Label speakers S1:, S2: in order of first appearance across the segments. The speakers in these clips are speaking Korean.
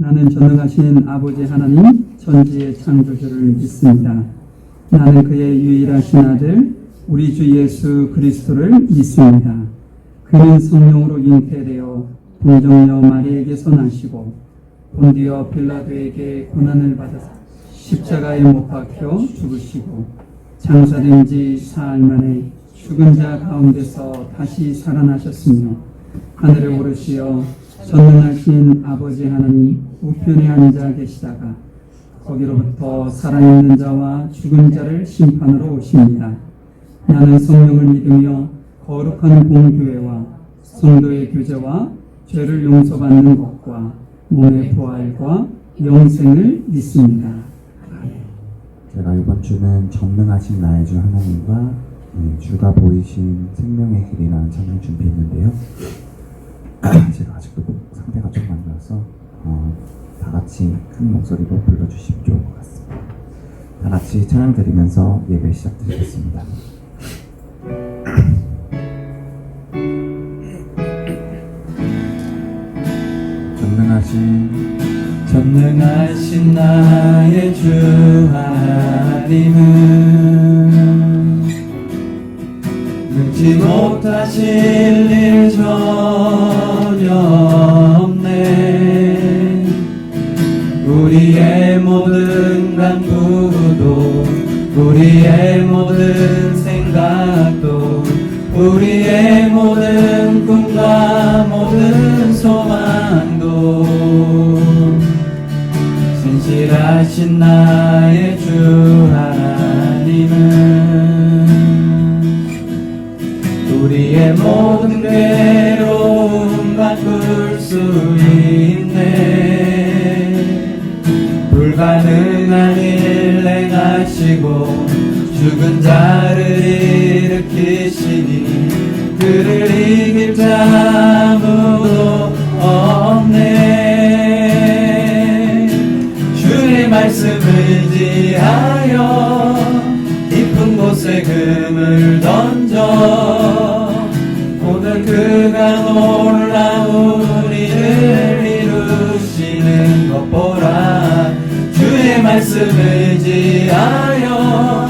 S1: 나는 전능하신 아버지 하나님 전지의 창조주를 믿습니다. 나는 그의 유일하신 아들 우리 주 예수 그리스도를 믿습니다. 그는 성령으로 잉태되어 동정녀 마리에게서 나시고 본디오 빌라도에게 고난을 받아서 십자가에 못 박혀 죽으시고 장사된 지 사흘 만에 죽은 자 가운데서 다시 살아나셨으며 하늘에 오르시어 전능하신 아버지 하나님 우편에 앉아 계시다가 거기로부터 살아있는 자와 죽은 자를 심판으로 오십니다. 나는 성령을 믿으며 거룩한 공교회와 성도의 교제와 죄를 용서받는 것과 몸의 부활과 영생을 믿습니다.
S2: 제가 이번 주는 전능하신 나의 주 하나님과 주가 보이신 생명의 길이라는 찬양 준비했는데요. 제가 아직도 상태가 좀 안 좋아서 다 같이 큰 목소리로 불러주시면 좋을 것 같습니다. 다 같이 찬양 드리면서 예배 시작드리겠습니다.
S3: 전능하신 나의 주 하나님은 능치 못하실 일 전혀 없네. 우리의 모든 간구도 우리의 모든 생각도 우리의 모든 꿈과 모든 소망도 신실하신 나의 주 하나님은 우리의 모든 괴로움 바꿀 수 있네. 불가능한 일 행하시고 죽은 자를 일으키시니 그를 이길 자 아무도 없네. 주의 말씀을 지하여 깊은 곳에 금을 던져 오늘 그가 놀라운 일을 이루시는 것 보라. 주의 말씀을 지하여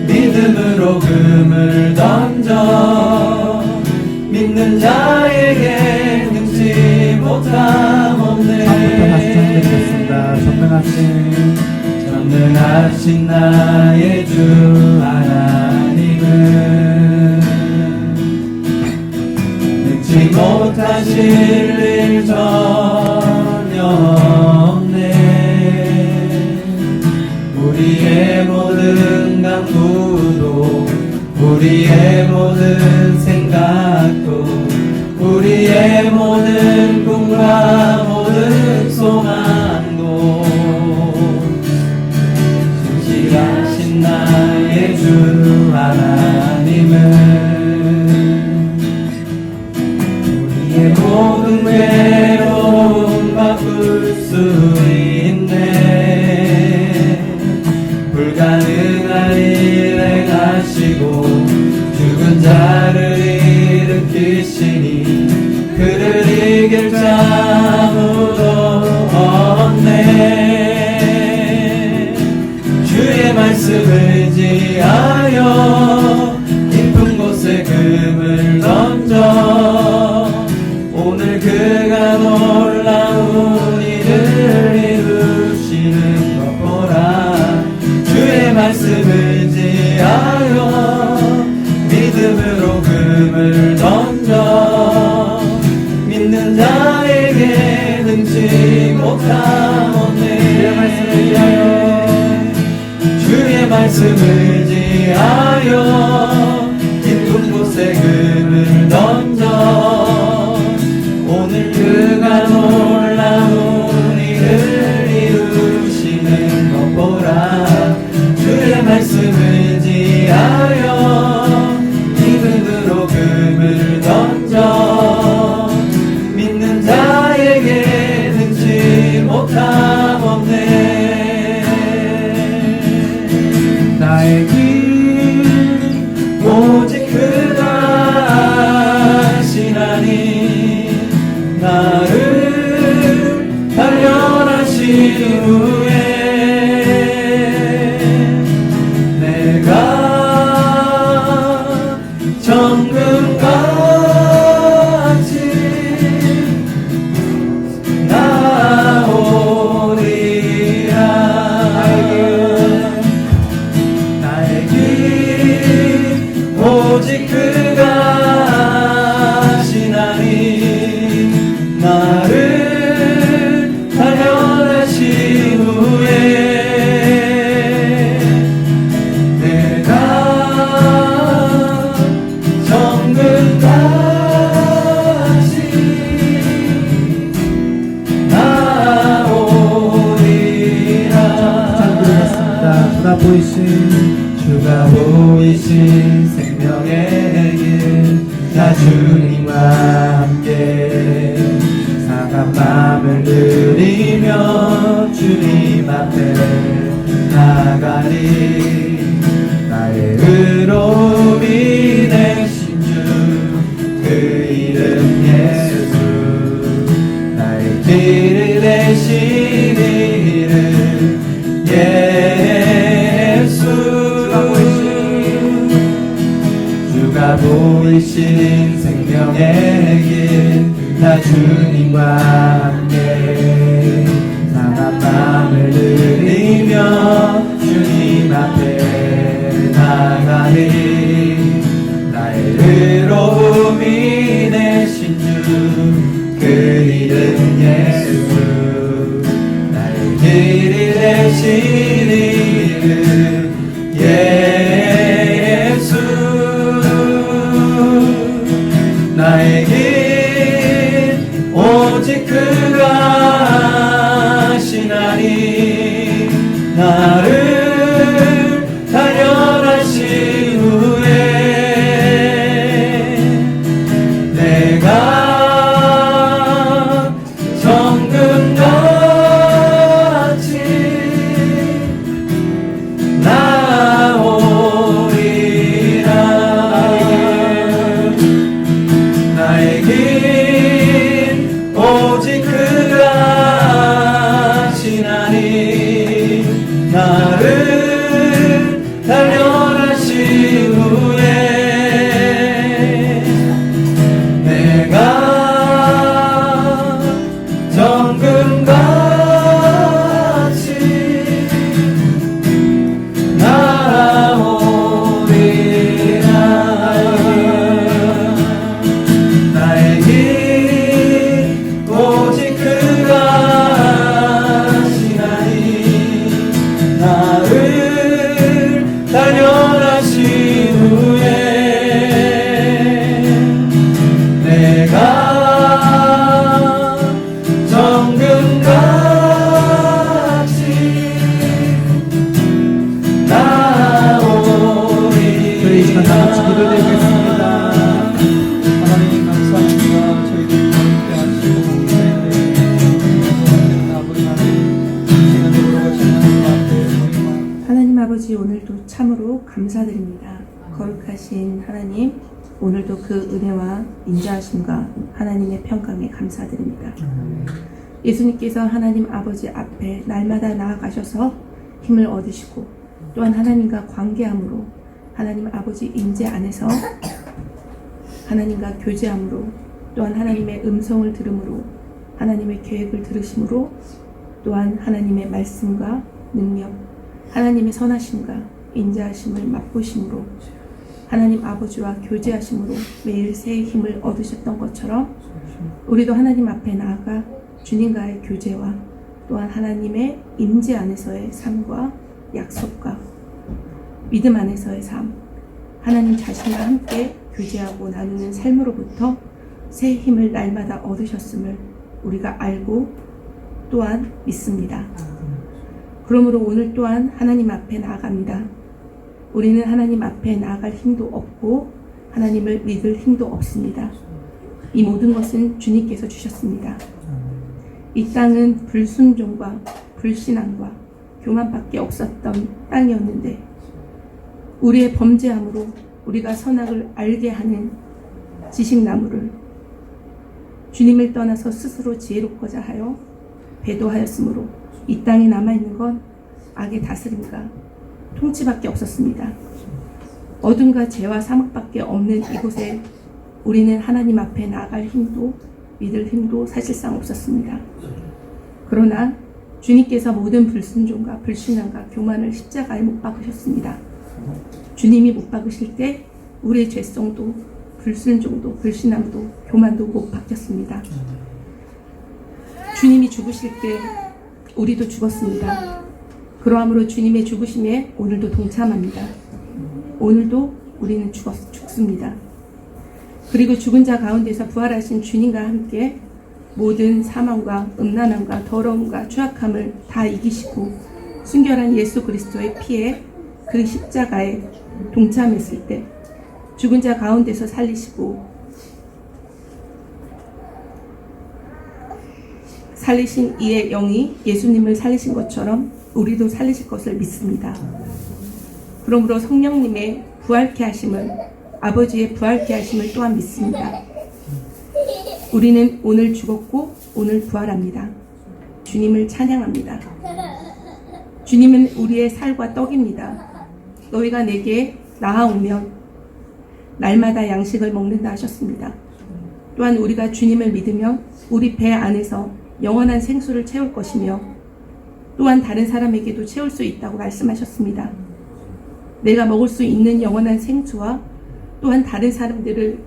S3: 믿음으로 금을 던져 믿는 자에게 능치 못함 없네.
S2: 다음부터 다시 찬양드리겠습니다.
S3: 전능하신 나의 주 하나님은 능치 못하실 일 전혀 없네. 우리의 모든 간구도 우리의 모든 생각도 우리의 모든 꿈과 모든 소망도 신실하신 나의 주 하나님은 우리의 모든 괴로움 바꿀 수 있네. 불가능한 일 행하시고 죽은 자를 일으키시니 그를 이길 자 아무도 없네. 주의 말씀을 지하여 깊은 곳에 금을 던져 오늘 그가 놀라운 일을 이루시는 것 보라. 주의 말씀을 지하여 믿음으로 금을 던져 믿는 자에게 능치 못함 없네. 주의 말씀을 지하여 깊은 곳에 금을 던져 오늘 그가 놀라운 일을 이루시는 것 보라. 주의 말씀을 지하여 믿음으로 금을 던져 믿는 자에게 능치 못함 없네. 나의 길 오직 그가 아시나니 나를 주가 보이신 생명의 길 나 주님과 함께 상한 맘을 들이며 주님 앞에 나가리 나의 의로움이 되신 주 그 이름 예수 나의 길이 되신 이름 예수 주가 보이신 생명의 길 나 주님과 함께 상한 맘을 들이며 주님 앞에 나가리 나의 의로움이 되신 주 그 이름 예수 나의 길이 되신 이름 예수 나의 길 오직 그가 하시나니 나를 단련하신 후에 내가 정금같이 나오리라 나의 길 오직 그가 하시나니 나를 단련하신 후에 내가 정금같이 나오리라 나의 길 오직 그가 하시나니 나를 단련하신 후에 내가 정금같이
S1: 저희 이 시간 다 같이
S3: 나오리라
S1: 기도드리겠습니다. 하나님 감사합니다. 저희들 함께 하시고 아버지 하나님 시간을 돌아가시는 하나님 앞에 저희만
S4: 하나님 아버지 오늘도 참으로 감사드립니다. 거룩하신 하나님 오늘도 그 은혜와 인자하심과 하나님의 평강에 감사드립니다. 예수님께서 하나님 아버지 앞에 날마다 나아가셔서 힘을 얻으시고 또한 하나님과 관계함으로 하나님 아버지 임재 안에서 하나님과 교제함으로 또한 하나님의 음성을 들음으로 하나님의 계획을 들으심으로 또한 하나님의 말씀과 능력 하나님의 선하심과 인자하심을 맛보심으로 하나님 아버지와 교제하심으로 매일 새의 힘을 얻으셨던 것처럼 우리도 하나님 앞에 나아가 주님과의 교제와 또한 하나님의 임재 안에서의 삶과 약속과 믿음 안에서의 삶 하나님 자신과 함께 교제하고 나누는 삶으로부터 새 힘을 날마다 얻으셨음을 우리가 알고 또한 믿습니다. 그러므로 오늘 또한 하나님 앞에 나아갑니다. 우리는 하나님 앞에 나아갈 힘도 없고 하나님을 믿을 힘도 없습니다. 이 모든 것은 주님께서 주셨습니다. 이 땅은 불순종과 불신앙과 교만밖에 없었던 땅이었는데 우리의 범죄함으로 우리가 선악을 알게 하는 지식나무를 주님을 떠나서 스스로 지혜롭고자 하여 배도하였으므로 이 땅에 남아있는 건 악의 다스림과 통치밖에 없었습니다. 어둠과 죄와 사막밖에 없는 이곳에 우리는 하나님 앞에 나아갈 힘도 믿을 힘도 사실상 없었습니다. 그러나 주님께서 모든 불순종과 불신앙과 교만을 십자가에 못 박으셨습니다. 주님이 못 박으실 때 우리의 죄성도 불순종도 불신앙도 교만도 못 박혔습니다. 주님이 죽으실 때 우리도 죽었습니다. 그러함으로 주님의 죽으심에 오늘도 동참합니다. 오늘도 우리는 죽습니다. 그리고 죽은 자 가운데서 부활하신 주님과 함께 모든 사망과 음란함과 더러움과 추악함을 다 이기시고 순결한 예수 그리스도의 피에 그 십자가에 동참했을 때 죽은 자 가운데서 살리시고 살리신 이의 영이 예수님을 살리신 것처럼 우리도 살리실 것을 믿습니다. 그러므로 성령님의 부활케 하심을, 아버지의 부활케 하심을 또한 믿습니다. 우리는 오늘 죽었고 오늘 부활합니다. 주님을 찬양합니다. 주님은 우리의 살과 떡입니다. 너희가 내게 나아오면 날마다 양식을 먹는다 하셨습니다. 또한 우리가 주님을 믿으면 우리 배 안에서 영원한 생수를 채울 것이며 또한 다른 사람에게도 채울 수 있다고 말씀하셨습니다. 내가 먹을 수 있는 영원한 생수와 또한 다른 사람들을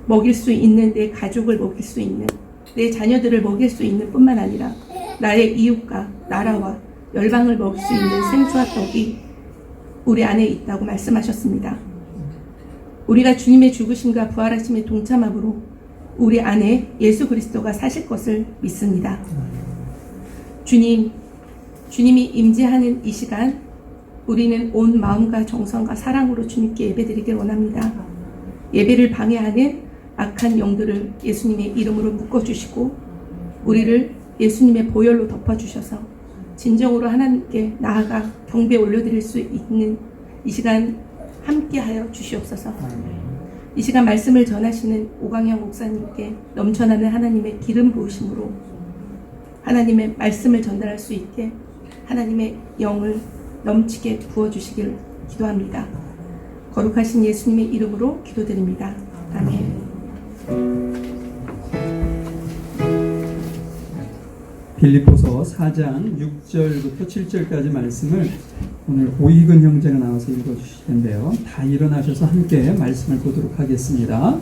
S4: 먹일 수 있는, 내 가족을 먹일 수 있는, 내 자녀들을 먹일 수 있는 뿐만 아니라 나의 이웃과 나라와 열방을 먹일 수 있는 생수와 떡이 우리 안에 있다고 말씀하셨습니다. 우리가 주님의 죽으심과 부활하심에 동참함으로 우리 안에 예수 그리스도가 사실 것을 믿습니다. 주님이 임재하는 이 시간 우리는 온 마음과 정성과 사랑으로 주님께 예배드리길 원합니다. 예배를 방해하는 악한 영들을 예수님의 이름으로 묶어주시고 우리를 예수님의 보혈로 덮어주셔서 진정으로 하나님께 나아가 경배 올려드릴 수 있는 이 시간 함께하여 주시옵소서. 이 시간 말씀을 전하시는 오광영 목사님께 넘쳐나는 하나님의 기름 부으심으로 하나님의 말씀을 전달할 수 있게 하나님의 영을 넘치게 부어주시길 기도합니다. 거룩하신 예수님의 이름으로 기도드립니다. 아멘.
S1: 빌립보서 4장 6절부터 7절까지 말씀을 오늘 오익은 형제가 나와서 읽어주실 텐데요. 다 일어나셔서 함께 말씀을 보도록 하겠습니다.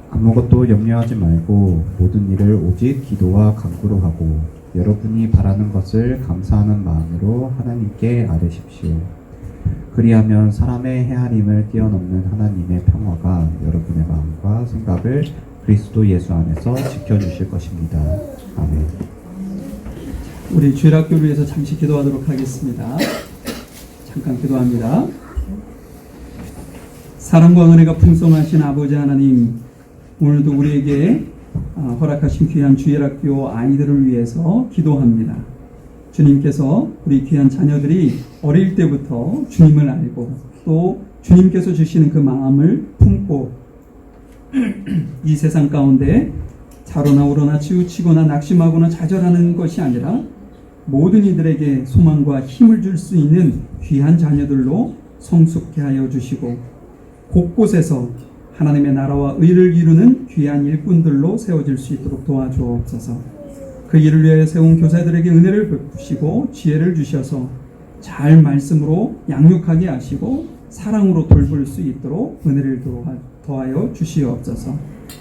S2: 아무것도 염려하지 말고 모든 일을 오직 기도와 간구로 하고 여러분이 바라는 것을 감사하는 마음으로 하나님께 아뢰십시오. 그리하면 사람의 헤아림을 뛰어넘는 하나님의 평화가 여러분의 마음과 생각을 그리스도 예수 안에서 지켜주실 것입니다. 아멘.
S1: 우리 주일학교를 위해서 잠시 기도하도록 하겠습니다. 잠깐 기도합니다. 사랑과 은혜가 풍성하신 아버지 하나님, 오늘도 우리에게 허락하신 귀한 주일학교 아이들을 위해서 기도합니다. 주님께서 우리 귀한 자녀들이 어릴 때부터 주님을 알고 또 주님께서 주시는 그 마음을 품고 이 세상 가운데 자로나 우러나 치우치거나 낙심하거나 좌절하는 것이 아니라 모든 이들에게 소망과 힘을 줄 수 있는 귀한 자녀들로 성숙케 하여 주시고 곳곳에서 하나님의 나라와 의를 이루는 귀한 일꾼들로 세워질 수 있도록 도와주옵소서. 그 일을 위하여 세운 교사들에게 은혜를 베푸시고 지혜를 주셔서 잘 말씀으로 양육하게 하시고 사랑으로 돌볼 수 있도록 은혜를 더하여 주시옵소서.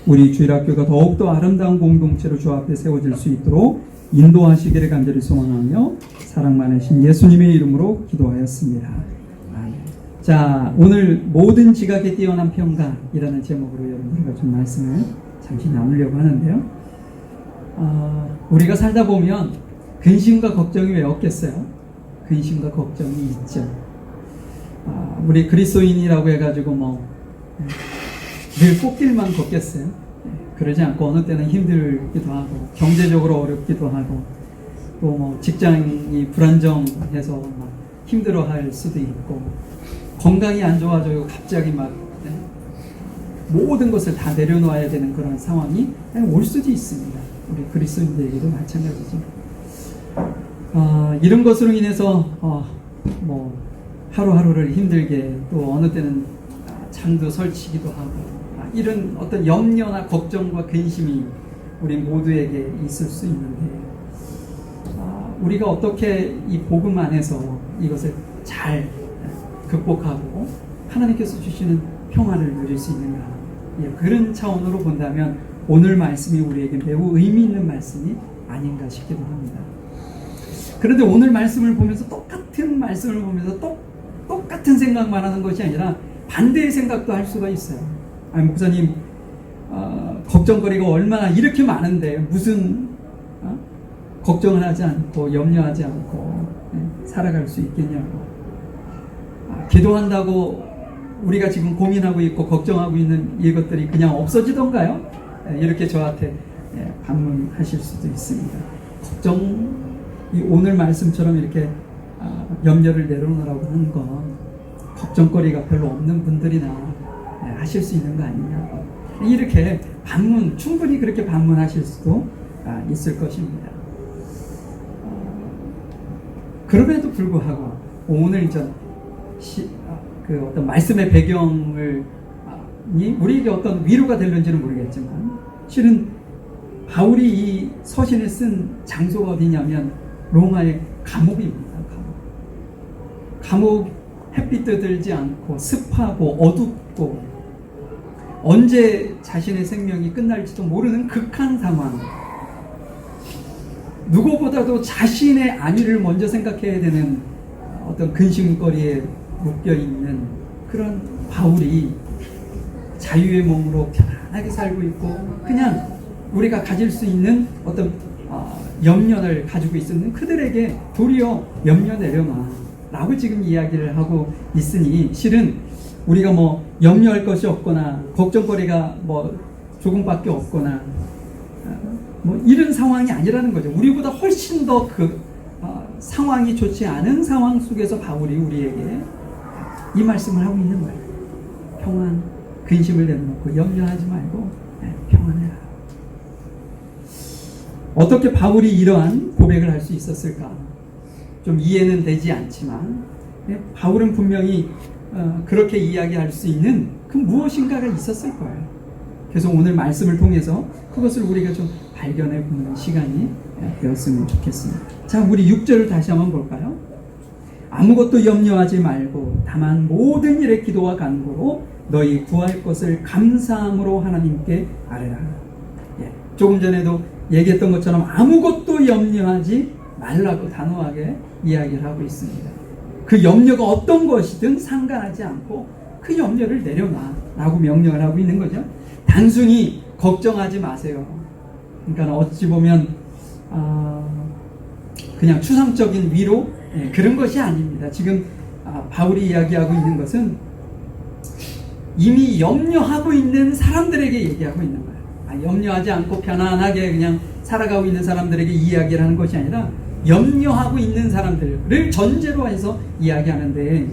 S1: 우리 주일학교가 더욱더 아름다운 공동체로 주 앞에 세워질 수 있도록 인도하시기를 간절히 소망하며 사랑 많으신 예수님의 이름으로 기도하였습니다. 아멘. 자, 오늘 모든 지각에 뛰어난 평강이라는 제목으로 여러분들과 좀 말씀을 잠시 나누려고 하는데요. 우리가 살다 보면 근심과 걱정이 왜 없겠어요? 근심과 걱정이 있죠. 우리 그리스도인이라고 해가지고 늘 꽃길만 걷겠어요? 그러지 않고 어느 때는 힘들기도 하고 경제적으로 어렵기도 하고 또 직장이 불안정해서 막 힘들어할 수도 있고 건강이 안 좋아져요. 갑자기 모든 것을 다 내려놓아야 되는 그런 상황이 올 수도 있습니다. 우리 그리스도인들에게도 마찬가지죠. 이런 것으로 인해서 하루하루를 힘들게 또 어느 때는 잠도 설치기도 하고 이런 어떤 염려나 걱정과 근심이 우리 모두에게 있을 수 있는데 우리가 어떻게 이 복음 안에서 이것을 잘 극복하고 하나님께서 주시는 평안을 누릴 수 있는가, 그런 차원으로 본다면 오늘 말씀이 우리에게 매우 의미 있는 말씀이 아닌가 싶기도 합니다. 그런데 오늘 말씀을 보면서 똑같은 말씀을 보면서 똑같은 생각만 하는 것이 아니라 반대의 생각도 할 수가 있어요. 목사님, 걱정거리가 얼마나 이렇게 많은데 무슨 걱정을 하지 않고 염려하지 않고 살아갈 수 있겠냐고. 기도한다고 우리가 지금 고민하고 있고 걱정하고 있는 이것들이 그냥 없어지던가요? 이렇게 저한테 반문하실 수도 있습니다. 이 오늘 말씀처럼 이렇게 염려를 내려놓으라고 하는 건 걱정거리가 별로 없는 분들이나 하실 수 있는 거 아니냐고. 이렇게 충분히 그렇게 반문하실 수도 있을 것입니다. 그럼에도 불구하고 오늘 그 어떤 말씀의 배경을 우리에게 어떤 위로가 될는지는 모르겠지만 실은 바울이 이 서신을 쓴 장소가 어디냐면 로마의 감옥입니다. 감옥 햇빛 들지 않고 습하고 어둡고 언제 자신의 생명이 끝날지도 모르는 극한 상황. 누구보다도 자신의 안위를 먼저 생각해야 되는 어떤 근심거리에 묶여있는 그런 바울이 자유의 몸으로 편안하게 살고 있고 그냥 우리가 가질 수 있는 어떤 염려를 가지고 있는 그들에게 도리어 염려 내려놔 라고 지금 이야기를 하고 있으니 실은 우리가 뭐 염려할 것이 없거나 걱정거리가 뭐 조금밖에 없거나 뭐 이런 상황이 아니라는 거죠. 우리보다 훨씬 더 상황이 좋지 않은 상황 속에서 바울이 우리에게 이 말씀을 하고 있는 거예요. 평안, 근심을 내려놓고 염려하지 말고 평안해라. 어떻게 바울이 이러한 고백을 할 수 있었을까? 좀 이해는 되지 않지만 바울은 분명히 그렇게 이야기할 수 있는 그 무엇인가가 있었을 거예요. 그래서 오늘 말씀을 통해서 그것을 우리가 좀 발견해 보는 시간이 되었으면 좋겠습니다. 자, 우리 6절을 다시 한번 볼까요? 아무것도 염려하지 말고 다만 모든 일에 기도와 간구로 너희 구할 것을 감사함으로 하나님께 아뢰라. 조금 전에도 얘기했던 것처럼 아무것도 염려하지 말라고 단호하게 이야기를 하고 있습니다. 그 염려가 어떤 것이든 상관하지 않고 그 염려를 내려놔 라고 명령을 하고 있는 거죠. 단순히 걱정하지 마세요. 그러니까 어찌 보면 그냥 추상적인 위로 그런 것이 아닙니다. 지금 바울이 이야기하고 있는 것은 이미 염려하고 있는 사람들에게 얘기하고 있는 거예요. 염려하지 않고 편안하게 그냥 살아가고 있는 사람들에게 이야기를 하는 것이 아니라 염려하고 있는 사람들을 전제로 해서 이야기하는데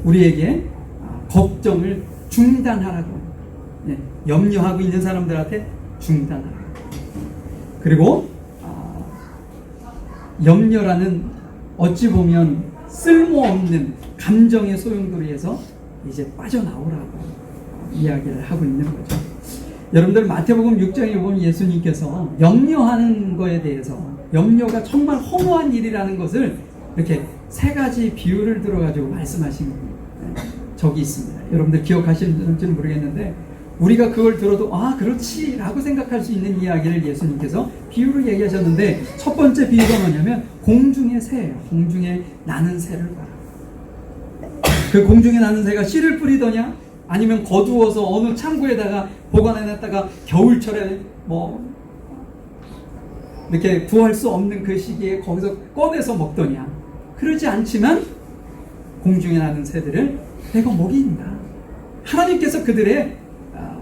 S1: 우리에게 걱정을 중단하라고 염려하고 있는 사람들한테 중단하라고. 그리고 염려라는 어찌 보면 쓸모없는 감정의 소용돌이에서 이제 빠져나오라고 이야기를 하고 있는 거죠. 여러분들 마태복음 6장에 보면 예수님께서 염려하는 거에 대해서 염려가 정말 허무한 일이라는 것을 이렇게 3가지 비유를 들어가지고 말씀하신 적이 있습니다. 여러분들 기억하시는지는 모르겠는데 우리가 그걸 들어도 그렇지 라고 생각할 수 있는 이야기를 예수님께서 비유로 얘기하셨는데 첫 번째 비유가 뭐냐면 공중의 새예요. 공중에 나는 새를 봐라. 그 공중에 나는 새가 씨를 뿌리더냐 아니면 거두어서 어느 창고에다가 보관해놨다가 겨울철에 이렇게 구할 수 없는 그 시기에 거기서 꺼내서 먹더냐. 그러지 않지만 공중에 나는 새들을 내가 먹인다. 하나님께서 그들의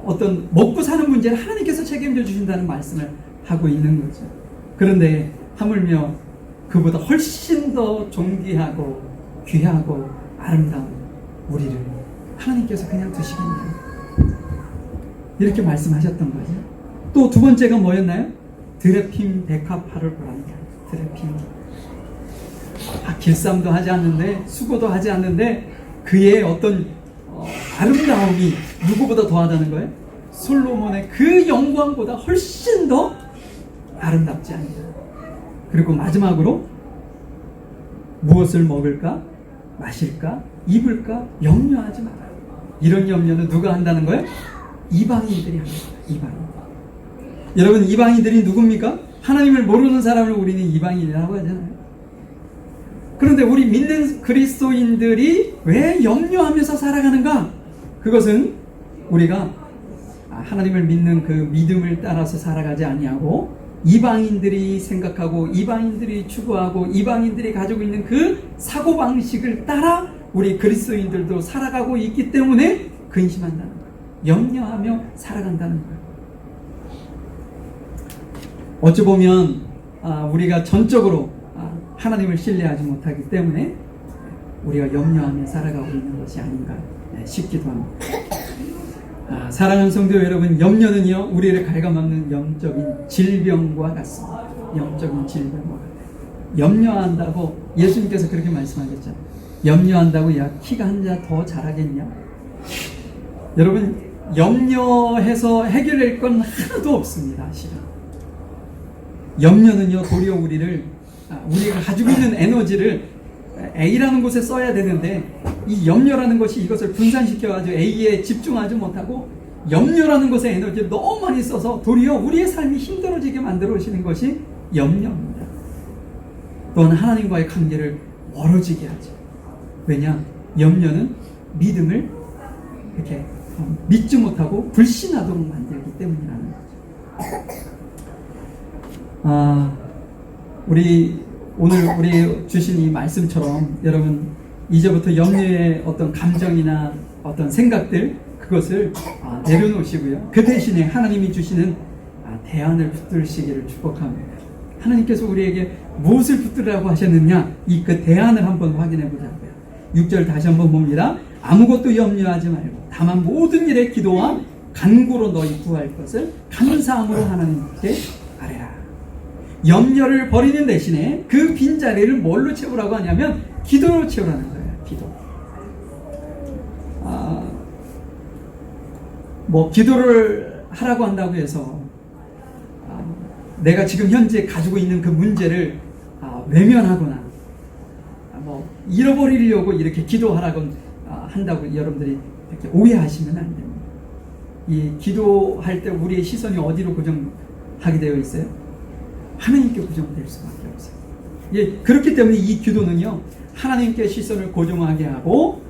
S1: 어떤 먹고 사는 문제를 하나님께서 책임져 주신다는 말씀을 하고 있는 거죠. 그런데 하물며 그보다 훨씬 더 존귀하고 귀하고 아름다운 우리를 하나님께서 그냥 두시겠냐. 이렇게 말씀하셨던 거죠. 또 두 번째가 뭐였나요? 드레핌 백합화를 보란다. 드레핌. 길쌈도 하지 않는데 수고도 하지 않는데 그의 어떤 아름다움이 누구보다 더하다는 거예요? 솔로몬의 그 영광보다 훨씬 더 아름답지 않냐. 그리고 마지막으로 무엇을 먹을까? 마실까? 입을까? 염려하지 마라. 이런 염려는 누가 한다는 거예요? 이방인들이 합니다. 이방인. 여러분, 이방인들이 누굽니까? 하나님을 모르는 사람을 우리는 이방인이라고 하잖아요. 그런데 우리 믿는 그리스도인들이 왜 염려하면서 살아가는가? 그것은 우리가 하나님을 믿는 그 믿음을 따라서 살아가지 아니하고 이방인들이 생각하고 이방인들이 추구하고 이방인들이 가지고 있는 그 사고방식을 따라 우리 그리스도인들도 살아가고 있기 때문에 근심한다는 거예요. 염려하며 살아간다는 거예요. 어찌 보면 우리가 전적으로 하나님을 신뢰하지 못하기 때문에 우리가 염려하며 살아가고 있는 것이 아닌가 싶기도 합니다. 사랑하는 성도 여러분, 염려는요 우리를 갉아먹는 영적인 질병과 같습니다. 영적인 질병과 같아요. 염려한다고 예수님께서 그렇게 말씀하셨잖아요. 염려한다고 야 키가 한 자 더 자라겠냐? 여러분, 염려해서 해결할 건 하나도 없습니다. 실은 염려는요 도리어 우리가 가지고 있는 에너지를 A라는 곳에 써야 되는데 이 염려라는 것이 이것을 분산시켜가지고 A에 집중하지 못하고 염려라는 것에 에너지를 너무 많이 써서 도리어 우리의 삶이 힘들어지게 만들어지는 것이 염려입니다. 또한 하나님과의 관계를 멀어지게 하죠. 왜냐? 염려는 믿음을 이렇게 믿지 못하고 불신하도록 만들기 때문이라는 거죠. 오늘 우리 주신 이 말씀처럼 여러분 이제부터 염려의 어떤 감정이나 어떤 생각들 그것을 내려놓으시고요. 그 대신에 하나님이 주시는 대안을 붙들시기를 축복합니다. 하나님께서 우리에게 무엇을 붙들으라고 하셨느냐 이 그 대안을 한번 확인해 보자고요. 6절 다시 한번 봅니다. 아무것도 염려하지 말고 다만 모든 일에 기도와 간구로 너희 구할 것을 감사함으로 하나님께 아뢰라. 염려를 버리는 대신에 그 빈자리를 뭘로 채우라고 하냐면 기도로 채우라는 거예요. 기도. 기도를 하라고 한다고 해서 내가 지금 현재 가지고 있는 그 문제를 외면하거나 잃어버리려고 이렇게 기도하라고 한다고 여러분들이 이렇게 오해하시면 안 됩니다. 이 기도할 때 우리의 시선이 어디로 고정하게 되어 있어요? 하나님께 고정될 수밖에 없어요. 그렇기 때문에 이 기도는요 하나님께 시선을 고정하게 하고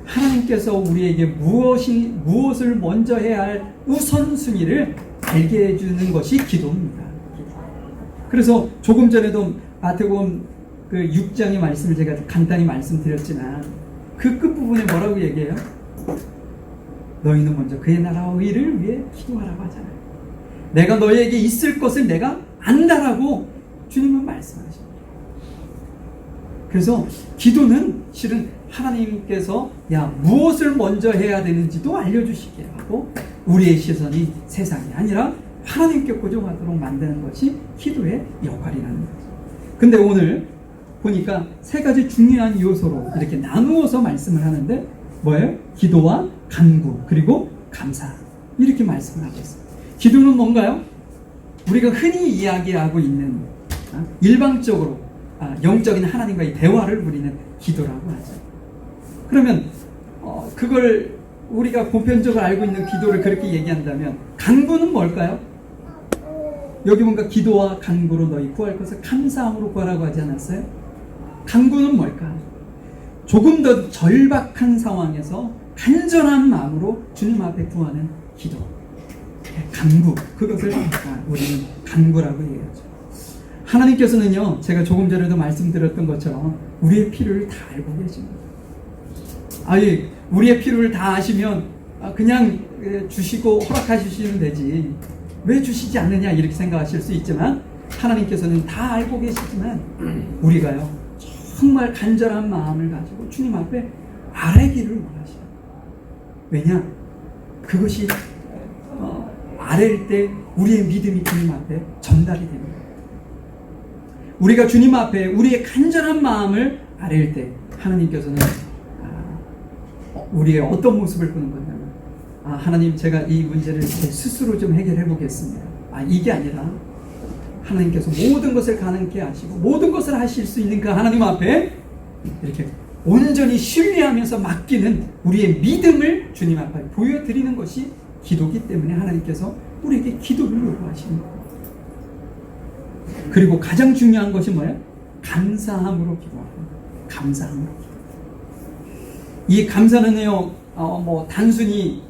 S1: 하나님께서 우리에게 무엇을 먼저 해야 할 우선순위를 알게 해주는 것이 기도입니다. 그래서 조금 전에도 마태복음 그 6장의 말씀을 제가 간단히 말씀드렸지만 그 끝부분에 뭐라고 얘기해요? 너희는 먼저 그의 나라와 의를 위해 기도하라고 하잖아요. 내가 너희에게 있을 것을 내가 안다라고 주님은 말씀하십니다. 그래서 기도는 실은 하나님께서 무엇을 먼저 해야 되는지도 알려주시게 하고 우리의 시선이 세상이 아니라 하나님께 고정하도록 만드는 것이 기도의 역할이라는 거죠. 근데 오늘 보니까 세 가지 중요한 요소로 이렇게 나누어서 말씀을 하는데 뭐예요? 기도와 간구 그리고 감사 이렇게 말씀을 하고 있어요. 기도는 뭔가요? 우리가 흔히 이야기하고 있는 일방적으로 영적인 하나님과의 대화를 우리는 기도라고 하죠. 그러면 그걸 우리가 보편적으로 알고 있는 기도를 그렇게 얘기한다면 간구는 뭘까요? 여기 뭔가 기도와 간구로 너희 구할 것을 감사함으로 구하라고 하지 않았어요? 간구는 뭘까? 조금 더 절박한 상황에서 간절한 마음으로 주님 앞에 구하는 기도. 간구, 그것을 우리는 간구라고 얘기하죠. 하나님께서는요, 제가 조금 전에도 말씀드렸던 것처럼 우리의 필요를 다 알고 계십니다. 우리의 필요를 다 아시면 그냥 주시고 허락하시면 되지 왜 주시지 않느냐 이렇게 생각하실 수 있지만 하나님께서는 다 알고 계시지만 우리가요 정말 간절한 마음을 가지고 주님 앞에 아뢰기를 원하셔요. 왜냐? 그것이 아뢰일 때 우리의 믿음이 주님 앞에 전달이 됩니다. 우리가 주님 앞에 우리의 간절한 마음을 아뢰일 때 하나님께서는 우리의 어떤 모습을 보는 거냐면 하나님 제가 이 문제를 제 스스로 좀 해결해 보겠습니다. 이게 아니라 하나님께서 모든 것을 가능케 하시고 모든 것을 하실 수 있는 그 하나님 앞에 이렇게 온전히 신뢰하면서 맡기는 우리의 믿음을 주님 앞에 보여드리는 것이 기도기 때문에 하나님께서 우리에게 기도를 요구하시는 거예요. 그리고 가장 중요한 것이 뭐예요? 감사함으로 기도하는 거예요. 감사함으로 기도. 이 감사는요, 단순히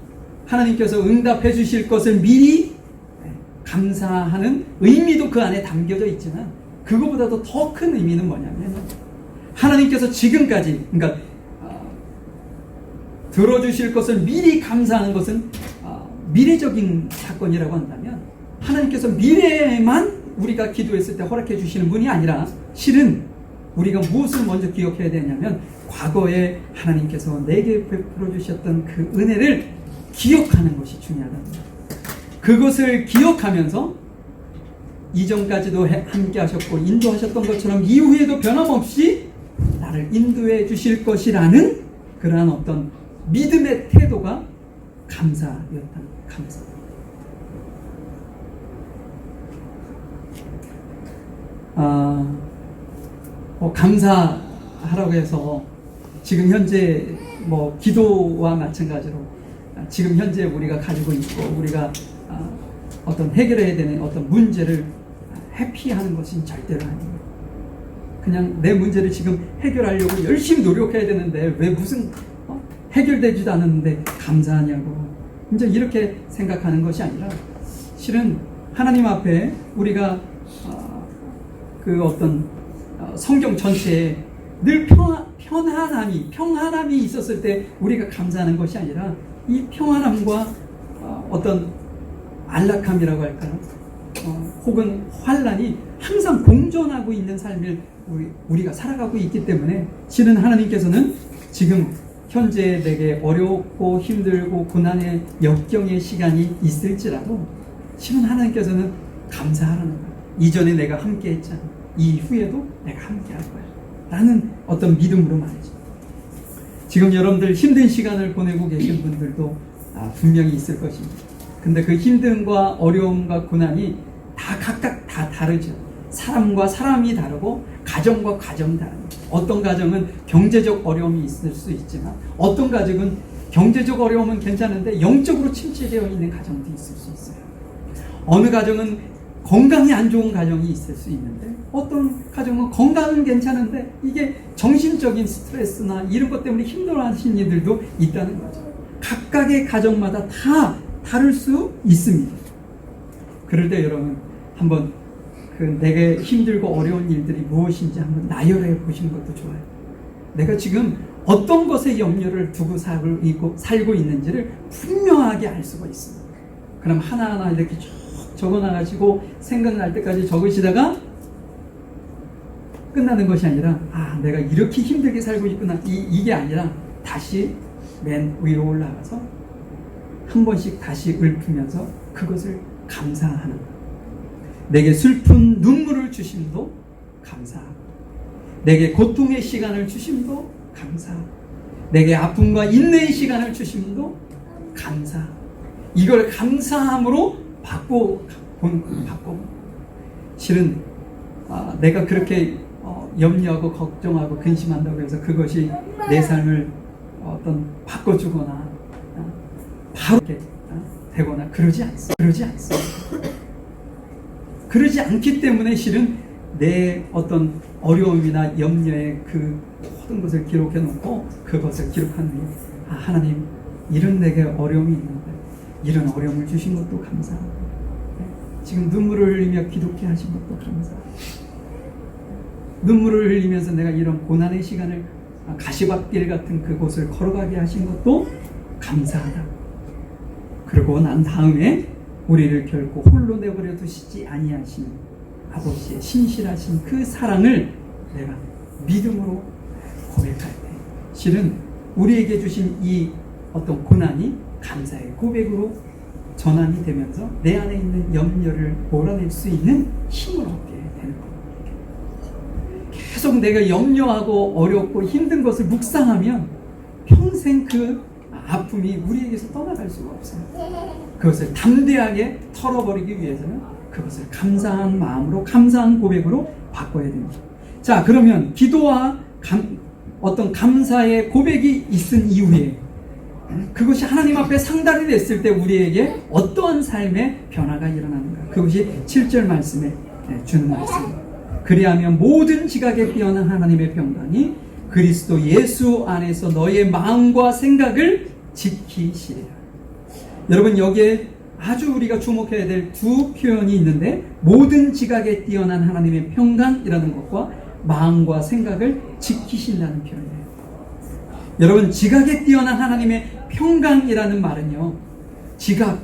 S1: 하나님께서 응답해 주실 것을 미리 감사하는 의미도 그 안에 담겨져 있지만 그거보다도 더 큰 의미는 뭐냐면 하나님께서 지금까지 그러니까 들어주실 것을 미리 감사하는 것은 미래적인 사건이라고 한다면 하나님께서 미래에만 우리가 기도했을 때 허락해 주시는 분이 아니라 실은 우리가 무엇을 먼저 기억해야 되냐면 과거에 하나님께서 내게 베풀어 주셨던 그 은혜를 기억하는 것이 중요하답니다. 그것을 기억하면서 이전까지도 함께 하셨고 인도하셨던 것처럼 이후에도 변함없이 나를 인도해 주실 것이라는 그러한 어떤 믿음의 태도가 감사였다. 감사. 감사하라고 해서 지금 현재 뭐 기도와 마찬가지로 지금 현재 우리가 가지고 있고 우리가 어떤 해결해야 되는 어떤 문제를 회피하는 것은 절대로 아니에요. 그냥 내 문제를 지금 해결하려고 열심히 노력해야 되는데 왜 무슨 해결되지도 않았는데 감사하냐고 이제 이렇게 생각하는 것이 아니라 실은 하나님 앞에 우리가 그 어떤 성경 전체에 늘 평안함이 있었을 때 우리가 감사하는 것이 아니라 이 평안함과 어떤 안락함이라고 할까요? 혹은 환란이 항상 공존하고 있는 삶을 우리가 살아가고 있기 때문에 실은 하나님께서는 지금 현재 내게 어렵고 힘들고 고난의 역경의 시간이 있을지라도 실은 하나님께서는 감사하라는 거예요. 이전에 내가 함께 했잖아. 이후에도 내가 함께 할 거야. 라는 어떤 믿음으로 말이죠. 지금 여러분들 힘든 시간을 보내고 계신 분들도 분명히 있을 것입니다. 근데 그 힘듦과 어려움과 고난이 다 각각 다 다르죠. 사람과 사람이 다르고 가정과 가정이 다릅니다. 어떤 가정은 경제적 어려움이 있을 수 있지만 어떤 가정은 경제적 어려움은 괜찮은데 영적으로 침체되어 있는 가정도 있을 수 있어요. 어느 가정은 건강이 안 좋은 가정이 있을 수 있는데 어떤 가정은 건강은 괜찮은데 이게 정신적인 스트레스나 이런 것 때문에 힘들어하시는 이들도 있다는 거죠. 각각의 가정마다 다 다를 수 있습니다. 그럴 때 여러분 한번 그 내게 힘들고 어려운 일들이 무엇인지 한번 나열해 보시는 것도 좋아요. 내가 지금 어떤 것에 염려를 두고 살고 있는지를 분명하게 알 수가 있습니다. 그럼 하나하나 이렇게 쭉 적어놔가지고 생각날 때까지 적으시다가 끝나는 것이 아니라 내가 이렇게 힘들게 살고 있구나 이게 아니라 다시 맨 위로 올라가서 한 번씩 다시 읊으면서 그것을 감사하는 것. 내게 슬픈 눈물을 주심도 감사하고 내게 고통의 시간을 주심도 감사하고 내게 아픔과 인내의 시간을 주심도 감사하고 이걸 감사함으로 바꿔 실은 내가 그렇게 염려하고 걱정하고 근심한다고 해서 그것이 내 삶을 어떤 바꿔주거나 바로 이렇게 되거나 그러지 않습니다. 그러지 않기 때문에 실은 내 어떤 어려움이나 염려의 그 모든 것을 기록해 놓고 그것을 기록한 후에 하나님 이런 내게 어려움이 있는데 이런 어려움을 주신 것도 감사하고 지금 눈물을 흘리며 기도케 하신 것도 감사하고 눈물을 흘리면서 내가 이런 고난의 시간을 가시밭길 같은 그곳을 걸어가게 하신 것도 감사하다. 그리고 난 다음에 우리를 결코 홀로 내버려 두시지 아니하시는 아버지의 신실하신 그 사랑을 내가 믿음으로 고백할 때 실은 우리에게 주신 이 어떤 고난이 감사의 고백으로 전환이 되면서 내 안에 있는 염려를 몰아낼 수 있는 힘을 얻게 되는 겁니다. 계속 내가 염려하고 어렵고 힘든 것을 묵상하면 평생 그 아픔이 우리에게서 떠나갈 수가 없어요. 그것을 담대하게 털어버리기 위해서는 그것을 감사한 마음으로 감사한 고백으로 바꿔야 됩니다. 자, 그러면 기도와 어떤 감사의 고백이 있은 이후에 그것이 하나님 앞에 상달이 됐을 때 우리에게 어떠한 삶의 변화가 일어나는가? 그것이 7절 말씀에 주는 말씀입니다. 그리하면 모든 지각에 뛰어난 하나님의 평강이 그리스도 예수 안에서 너의 마음과 생각을 지키시리라. 여러분 여기에 아주 우리가 주목해야 될 두 표현이 있는데, 모든 지각에 뛰어난 하나님의 평강이라는 것과 마음과 생각을 지키신다는 표현이에요. 여러분, 지각에 뛰어난 하나님의 평강이라는 말은요, 지각,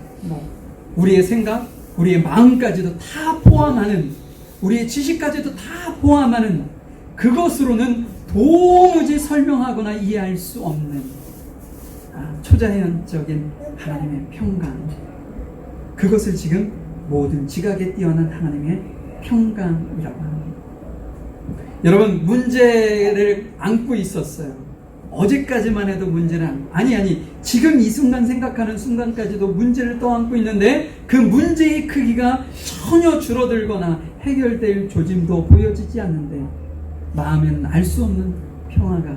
S1: 우리의 생각, 우리의 마음까지도 다 포함하는, 우리의 지식까지도 다 포함하는, 그것으로는 도무지 설명하거나 이해할 수 없는 초자연적인 하나님의 평강, 그것을 지금 모든 지각에 뛰어난 하나님의 평강이라고 합니다. 여러분, 문제를 안고 있었어요. 어제까지만 해도 문제는 아니 지금 이 순간 생각하는 순간까지도 문제를 떠안고 있는데, 그 문제의 크기가 전혀 줄어들거나 해결될 조짐도 보여지지 않는데 마음에는 알 수 없는 평화가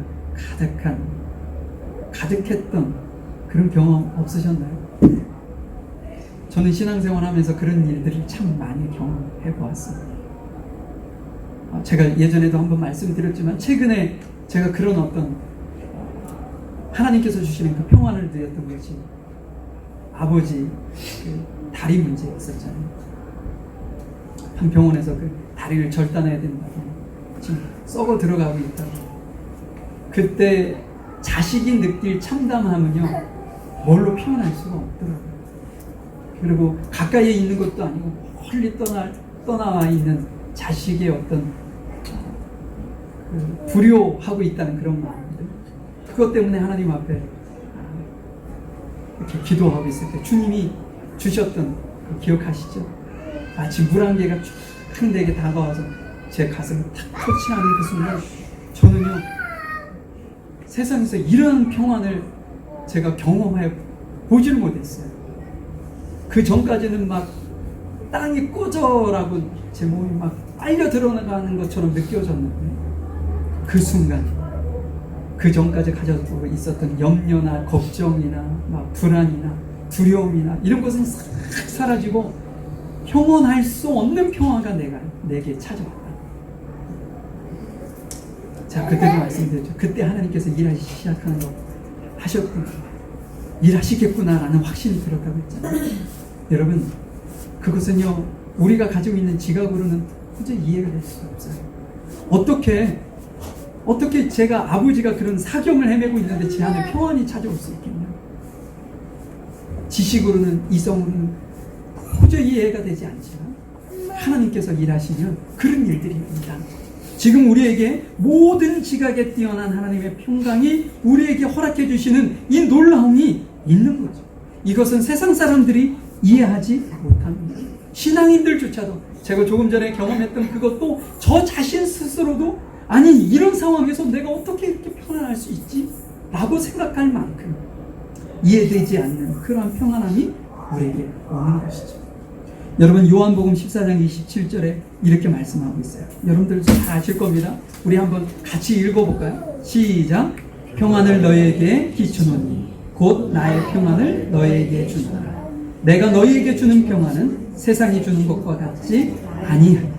S1: 가득했던 그런 경험 없으셨나요? 저는 신앙생활 하면서 그런 일들을 참 많이 경험해 보았습니다. 제가 예전에도 한번 말씀드렸지만, 최근에 제가 그런 어떤 하나님께서 주시는 그 평안을 누렸던 것이, 아버지 그 다리 문제 있었잖아요. 한 병원에서 그 다리를 절단해야 된다고, 지금 썩어 들어가고 있다고. 그때 자식이 느낄 참담함은요, 뭘로 표현할 수가 없더라고요. 그리고 가까이에 있는 것도 아니고 멀리 떠나와 있는 자식의 어떤 불효하고 있다는 그런 마음들, 그것 때문에 하나님 앞에 이렇게 기도하고 있을 때 주님이 주셨던 그 기억하시죠? 마치 물 한 개가 쭉 내게 다가와서 제 가슴을 탁 터치하는 그 순간, 저는요, 세상에서 이런 평안을 제가 경험해 보지를 못했어요. 그 전까지는 막 땅이 꺼져라고 제 몸이 막 빨려 들어가는 것처럼 느껴졌는데, 그 순간, 그 전까지 가지고 있었던 염려나 걱정이나 막 불안이나 두려움이나 이런 것은 싹 사라지고 형언할 수 없는 평화가 내게 찾아왔다. 자, 그때도 말씀드렸죠. 그때 하나님께서 일하시기 시작하는 거 하셨구나, 일하시겠구나라는 확신이 들었다고 했잖아요. 여러분, 그것은요, 우리가 가지고 있는 지각으로는 도저히 이해가 될 수 없어요. 어떻게 제가 아버지가 그런 사경을 헤매고 있는데 제 안에 평안이 찾아올 수 있겠냐? 지식으로는, 이성으로는 도저히 이해가 되지 않지만 하나님께서 일하시면 그런 일들이 있다. 지금 우리에게 모든 지각에 뛰어난 하나님의 평강이 우리에게 허락해 주시는 이 놀라움이 있는 거죠. 이것은 세상 사람들이 이해하지 못합니다. 신앙인들조차도, 제가 조금 전에 경험했던 그것도 저 자신 스스로도, 아니 이런 상황에서 내가 어떻게 이렇게 편안할 수 있지? 라고 생각할 만큼 이해되지 않는 그러한 평안함이 우리에게 오는 것이죠. 여러분, 요한복음 14장 27절에 이렇게 말씀하고 있어요. 여러분들 잘 아실 겁니다. 우리 한번 같이 읽어볼까요? 시작. 평안을 너희에게 끼치노니 곧 나의 평안을 너희에게 주노라. 내가 너희에게 주는 평안은 세상이 주는 것과 같지 아니하니라.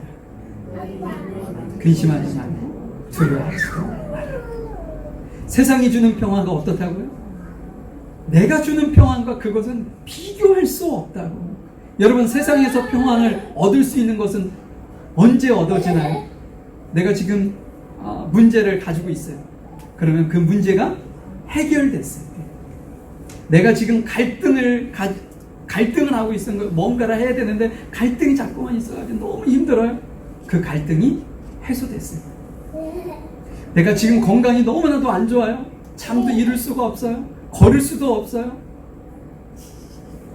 S1: 근심하지 말고 두려워하지도 마라. 세상이 주는 평안가 어떻다고요? 내가 주는 평안과 그것은 비교할 수 없다고. 여러분, 세상에서 평안을 얻을 수 있는 것은 언제 얻어지나요? 내가 지금 문제를 가지고 있어요. 그러면 그 문제가 해결됐을 때, 내가 지금 갈등을 하고 있는 거, 뭔가를 해야 되는데 갈등이 자꾸만 있어가지고 너무 힘들어요. 그 갈등이 해소됐어요. 내가 지금 건강이 너무나도 안 좋아요. 잠도 이룰 수가 없어요. 걸을 수도 없어요.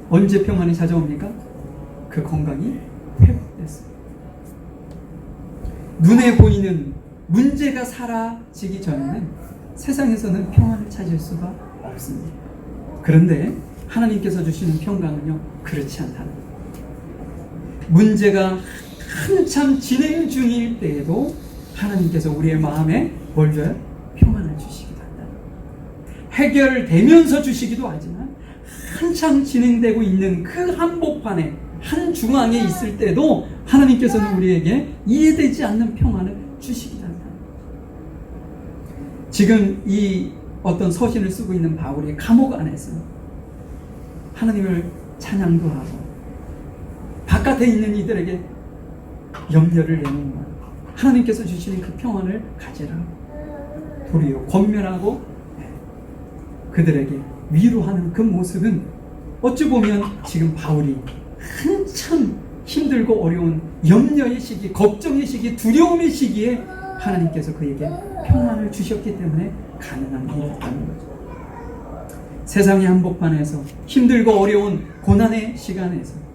S1: 언제 평안이 찾아옵니까? 그 건강이 회복됐어요. 눈에 보이는 문제가 사라지기 전에는 세상에서는 평안을 찾을 수가 없습니다. 그런데 하나님께서 주시는 평강은요, 그렇지 않다는 거예요. 문제가 한참 진행 중일 때에도 하나님께서 우리의 마음에 뭘 줘요? 평안을 주시기도 한다. 해결되면서 주시기도 하지만 한참 진행되고 있는 그 한복판에, 한 중앙에 있을 때도 하나님께서는 우리에게 이해되지 않는 평안을 주시기도 한다. 지금 이 어떤 서신을 쓰고 있는 바울이 감옥 안에서 하나님을 찬양도 하고 바깥에 있는 이들에게 염려를 내는 거예요. 하나님께서 주시는 그 평안을 가지라. 도리어 권면하고 그들에게 위로하는 그 모습은 어찌 보면 지금 바울이 한참 힘들고 어려운 염려의 시기, 걱정의 시기, 두려움의 시기에 하나님께서 그에게 평안을 주셨기 때문에 가능한 일이었다는 거죠. 세상의 한복판에서 힘들고 어려운 고난의 시간에서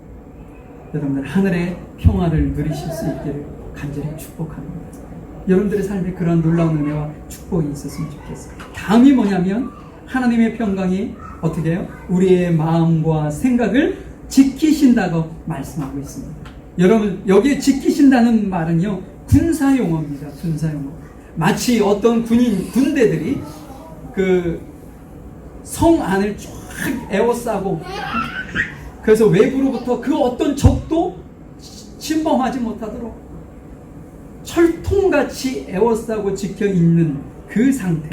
S1: 여러분들 하늘의 평화를 누리실 수 있기를 간절히 축복합니다. 여러분들의 삶에 그런 놀라운 은혜와 축복이 있었으면 좋겠어요. 다음이 뭐냐면 하나님의 평강이 어떻게 해요? 우리의 마음과 생각을 지키신다고 말씀하고 있습니다. 여러분 여기에 지키신다는 말은요 군사용어입니다. 군사용어. 마치 어떤 군대들이 그 성 안을 쫙 에워싸고 그래서 외부로부터 그 어떤 적도 침범하지 못하도록 철통같이 에워싸고 지켜 있는 그 상태,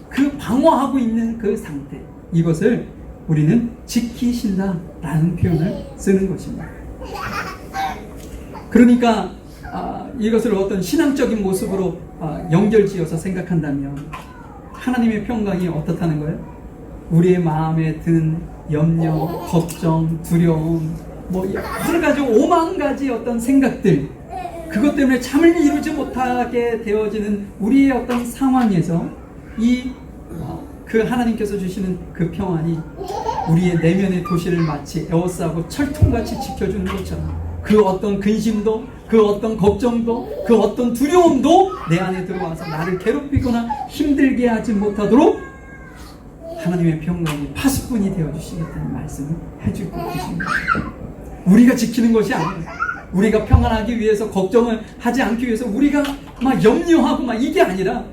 S1: 그 방어하고 있는 그 상태, 이것을 우리는 지키신다라는 표현을 쓰는 것입니다. 그러니까 이것을 어떤 신앙적인 모습으로 연결지어서 생각한다면 하나님의 평강이 어떻다는 거예요? 우리의 마음에 드는 염려, 걱정, 두려움, 뭐 여러 가지 오만 가지 어떤 생각들, 그것 때문에 잠을 이루지 못하게 되어지는 우리의 어떤 상황에서 그 하나님께서 주시는 그 평안이 우리의 내면의 도시를 마치 에워싸고 철통같이 지켜주는 것처럼 그 어떤 근심도, 그 어떤 걱정도, 그 어떤 두려움도 내 안에 들어와서 나를 괴롭히거나 힘들게 하지 못하도록 하나님의 평강이 파수꾼이 되어주시겠다는 말씀을 해주고 계십니다. 우리가 지키는 것이 아니에요. 우리가 평안하기 위해서, 걱정을 하지 않기 위해서 우리가 막 염려하고 막 이게 아니라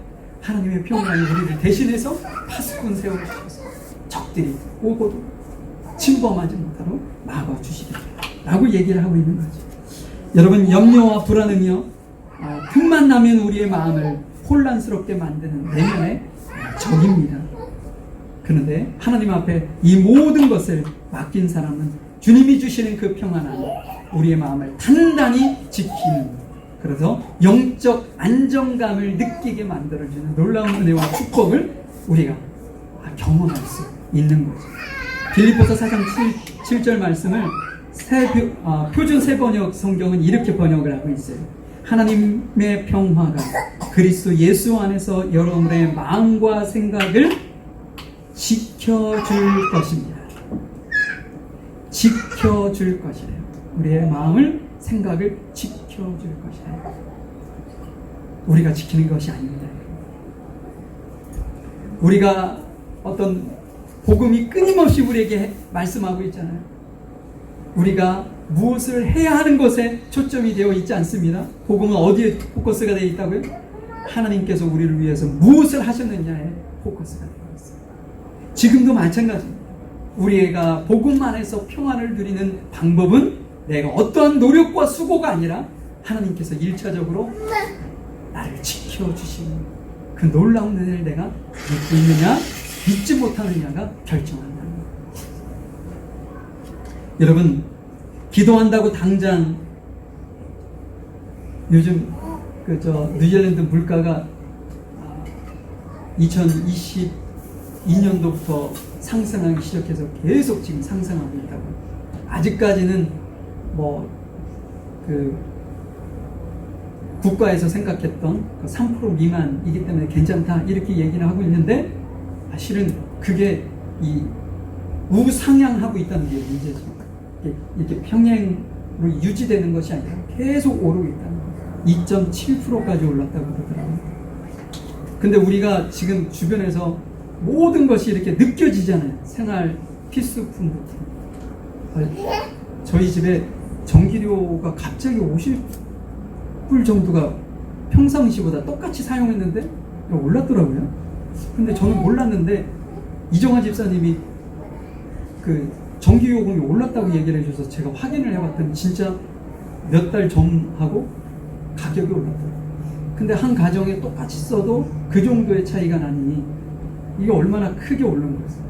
S1: 하나님의 평강이 우리를 대신해서 파수꾼 세워주셔서 적들이 오고도 침범하지 못하도록 막아주시겠다라고 얘기를 하고 있는 거죠. 여러분 염려와 불안은요 틈만 나면 우리의 마음을 혼란스럽게 만드는 내면의 적입니다. 그런데 하나님 앞에 이 모든 것을 맡긴 사람은 주님이 주시는 그 평안 안에 우리의 마음을 단단히 지키는, 그래서 영적 안정감을 느끼게 만들어주는 놀라운 은혜와 축복을 우리가 경험할 수 있는 거죠. 빌립보서 4장 7절 말씀을 표준 세번역 성경은 이렇게 번역을 하고 있어요. 하나님의 평화가 그리스도 예수 안에서 여러분의 마음과 생각을 지켜줄 것입니다. 지켜줄 것이래요. 우리의 마음을, 생각을 지켜줄 것이래요. 우리가 지키는 것이 아닙니다. 우리가 어떤 복음이 끊임없이 우리에게 말씀하고 있잖아요. 우리가 무엇을 해야 하는 것에 초점이 되어 있지 않습니다. 복음은 어디에 포커스가 되어 있다고요? 하나님께서 우리를 위해서 무엇을 하셨느냐에 포커스가 되어 있어요. 지금도 마찬가지입니다. 우리가 복음 안에서 평안을 누리는 방법은 내가 어떠한 노력과 수고가 아니라 하나님께서 1차적으로 나를 지켜주시는 그 놀라운 은혜를 내가 믿고 있느냐 믿지 못하느냐가 결정한다는 거예요. 여러분 기도한다고 당장 요즘 뉴질랜드 물가가 2022년도부터 상승하기 시작해서 계속 지금 상승하고 있다고. 아직까지는 국가에서 생각했던 3% 미만이기 때문에 괜찮다 이렇게 얘기를 하고 있는데 실은 그게 이 우상향하고 있다는 게 문제죠. 이렇게 평행으로 유지되는 것이 아니라 계속 오르고 있다는 거예요. 2.7%까지 올랐다고 그러더라고요. 근데 우리가 지금 주변에서 모든 것이 이렇게 느껴지잖아요. 생활 필수품부터. 저희 집에 전기료가 갑자기 50불 정도가 평상시보다 똑같이 사용했는데 올랐더라고요. 근데 저는 몰랐는데 이정아 집사님이 그 전기요금이 올랐다고 얘기를 해줘서 제가 확인을 해봤더니 진짜 몇 달 전하고 가격이 올랐더라고요. 근데 한 가정에 똑같이 써도 그 정도의 차이가 나니 이게 얼마나 크게 오른 거였어요.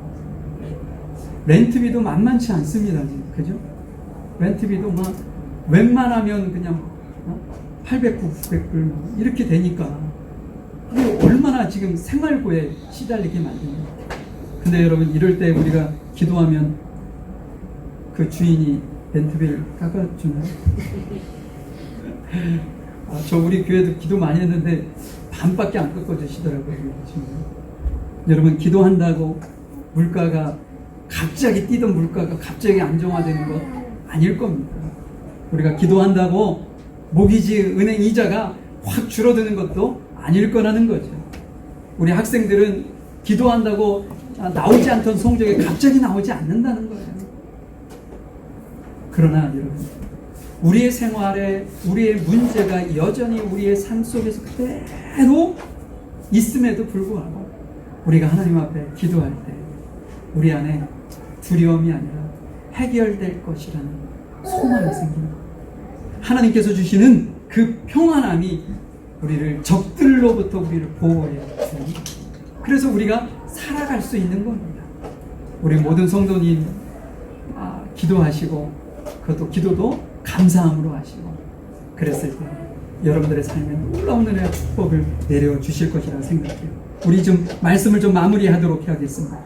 S1: 렌트비도 만만치 않습니다. 지금. 그죠? 렌트비도 막 웬만하면 그냥 800불, 900불 이렇게 되니까 이게 얼마나 지금 생활고에 시달리게 만드냐. 근데 여러분 이럴 때 우리가 기도하면 그 주인이 렌트비를 깎아주나요? 저 우리 교회도 기도 많이 했는데 반밖에 안 깎아주시더라고요. 지금. 여러분 기도한다고 물가가 갑자기 뛰던 물가가 갑자기 안정화되는 거 아닐 겁니다. 우리가 기도한다고 모기지 은행 이자가 확 줄어드는 것도 아닐 거라는 거죠. 우리 학생들은 기도한다고 나오지 않던 성적이 갑자기 나오지 않는다는 거예요. 그러나 여러분 우리의 생활에 우리의 문제가 여전히 우리의 삶 속에서 그대로 있음에도 불구하고 우리가 하나님 앞에 기도할 때 우리 안에 두려움이 아니라 해결될 것이라는 소망이 생깁니다. 하나님께서 주시는 그 평안함이 우리를 적들로부터 우리를 보호해 줍니다. 그래서 우리가 살아갈 수 있는 겁니다. 우리 모든 성도님 기도하시고 그것도 기도도 감사함으로 하시고 그랬을 때 여러분들의 삶에 놀라운 은혜와 축복을 내려주실 것이라 생각해요. 우리 좀 말씀을 좀 마무리하도록 하겠습니다.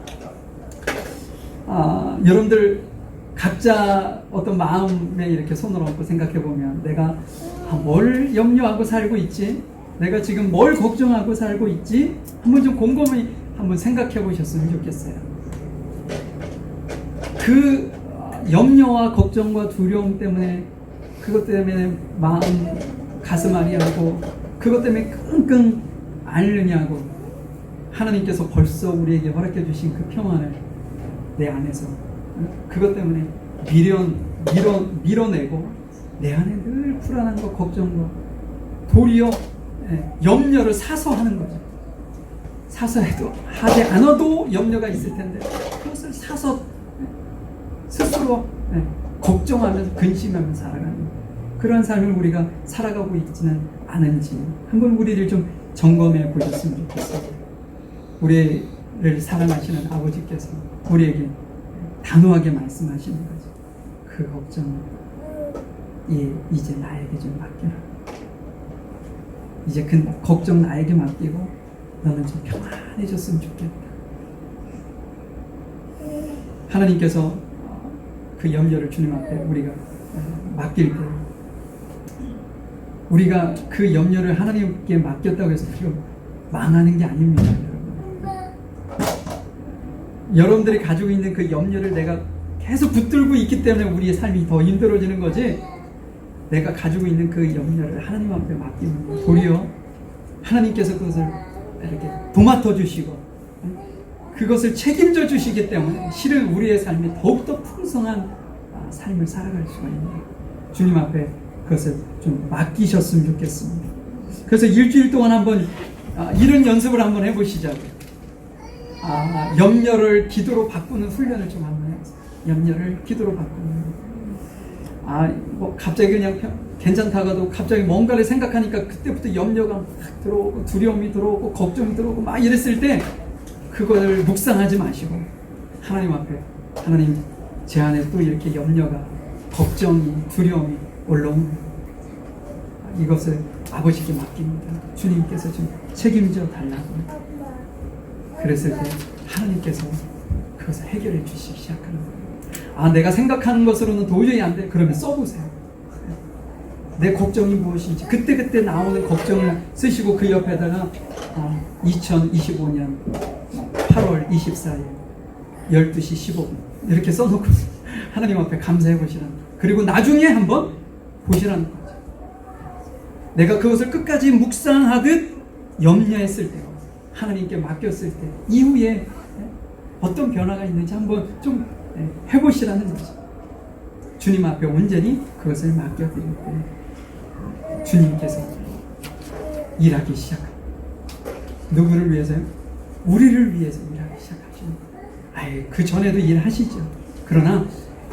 S1: 여러분들 각자 어떤 마음에 이렇게 손을 얹고 생각해 보면 내가 뭘 염려하고 살고 있지? 내가 지금 뭘 걱정하고 살고 있지? 한번 좀 곰곰이 한번 생각해 보셨으면 좋겠어요. 그 염려와 걱정과 두려움 때문에 그것 때문에 마음 가슴앓이하고 그것 때문에 끙끙 앓느냐고 하나님께서 벌써 우리에게 허락해 주신 그 평안을 내 안에서 그것 때문에 밀어내고 내 안에 늘 불안함과 걱정과 도리어 염려를 사서 하는 거죠. 사서 해도 하지 않아도 염려가 있을 텐데 그것을 사서 스스로 걱정하면서 근심하면서 살아가는 그런 삶을 우리가 살아가고 있지는 않은지 한번 우리를 좀 점검해 보셨으면 좋겠습니다. 우리를 사랑하시는 아버지께서 우리에게 단호하게 말씀하시는 거죠. 그 걱정을 이제 나에게 좀 맡겨라. 이제 그 걱정 나에게 맡기고 너는 좀 평안해졌으면 좋겠다. 하나님께서 그 염려를 주님 앞에 우리가 맡길 때 우리가 그 염려를 하나님께 맡겼다고 해서 우리가 망하는 게 아닙니다. 여러분들이 가지고 있는 그 염려를 내가 계속 붙들고 있기 때문에 우리의 삶이 더 힘들어지는 거지 내가 가지고 있는 그 염려를 하나님 앞에 맡기면 도리어 하나님께서 그것을 이렇게 도맡아 주시고 그것을 책임져 주시기 때문에 실은 우리의 삶이 더욱더 풍성한 삶을 살아갈 수가 있는 주님 앞에 그것을 좀 맡기셨으면 좋겠습니다. 그래서 일주일 동안 한번 이런 연습을 한번 해보시자고요. 염려를 기도로 바꾸는 훈련을 좀 한번 해보세요. 염려를 기도로 바꾸는 뭐 갑자기 그냥 괜찮다가도 갑자기 뭔가를 생각하니까 그때부터 염려가 막 들어오고 두려움이 들어오고 걱정이 들어오고 막 이랬을 때 그걸 묵상하지 마시고 하나님 앞에 하나님 제 안에 또 이렇게 염려가 걱정이 두려움이 올라옵니다. 이것을 아버지께 맡깁니다. 주님께서 좀 책임져 달라고 그랬을 때 하나님께서 그것을 해결해 주시기 시작하는 거예요. 내가 생각하는 것으로는 도저히 안 돼. 그러면 써보세요. 내 걱정이 무엇인지 그때 나오는 걱정을 쓰시고 그 옆에다가 2025년 8월 24일 12시 15분 이렇게 써놓고 하나님 앞에 감사해 보시라는 거예요. 그리고 나중에 한번 보시라는 거죠. 내가 그것을 끝까지 묵상하듯 염려했을 때 하나님께 맡겼을 때 이후에 어떤 변화가 있는지 한번 좀 해보시라는 거죠. 주님 앞에 온전히 그것을 맡겨드릴 때 주님께서 일하기 시작합니다. 누구를 위해서요? 우리를 위해서 일하기 시작하십니다. 그 전에도 일하시죠. 그러나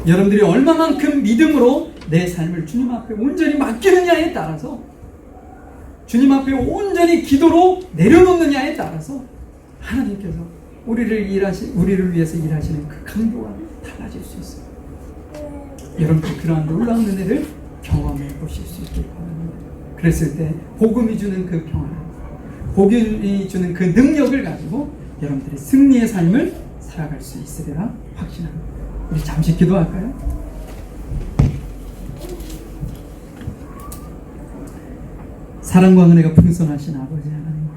S1: 여러분들이 얼마만큼 믿음으로 내 삶을 주님 앞에 온전히 맡기느냐에 따라서 주님 앞에 온전히 기도로 내려놓느냐에 따라서 하나님께서 우리를 위해서 일하시는 그 강도가 달라질 수 있어요. 여러분들 그러한 놀라운 은혜를 경험해 보실 수 있길 바랍니다. 그랬을 때 복음이 주는 그 평안, 복음이 주는 그 능력을 가지고 여러분들의 승리의 삶을 살아갈 수 있으리라 확신합니다. 우리 잠시 기도할까요? 사랑과 은혜가 풍성하신 아버지 하나님,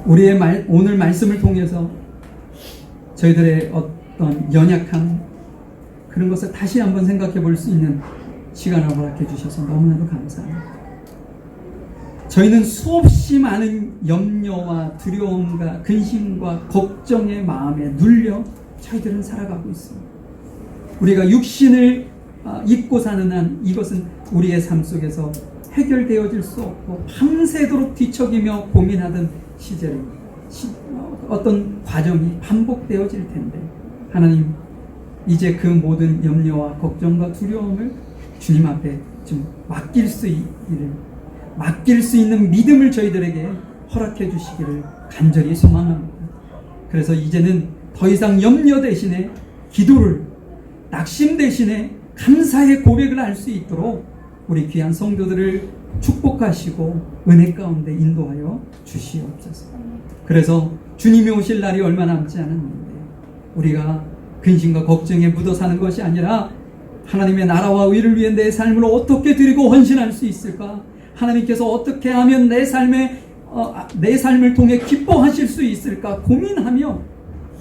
S1: 우리의 오늘 말씀을 통해서 저희들의 어떤 연약함, 그런 것을 다시 한번 생각해 볼 수 있는 시간을 허락해 주셔서 너무나도 감사합니다. 저희는 수없이 많은 염려와 두려움과 근심과 걱정의 마음에 눌려 저희들은 살아가고 있습니다. 우리가 육신을 입고 사는 한 이것은 우리의 삶 속에서 해결되어질 수 없고 밤새도록 뒤척이며 고민하던 시절에 어떤 과정이 반복되어질 텐데, 하나님 이제 그 모든 염려와 걱정과 두려움을 주님 앞에 좀 맡길 수 있는 믿음을 저희들에게 허락해 주시기를 간절히 소망합니다. 그래서 이제는 더 이상 염려 대신에 기도를, 낙심 대신에 감사의 고백을 할 수 있도록 우리 귀한 성도들을 축복하시고 은혜 가운데 인도하여 주시옵소서. 그래서 주님이 오실 날이 얼마 남지 않았는데 우리가 근심과 걱정에 묻어 사는 것이 아니라 하나님의 나라와 의를 위해 내 삶을 어떻게 드리고 헌신할 수 있을까? 하나님께서 어떻게 하면 내 삶을 통해 기뻐하실 수 있을까? 고민하며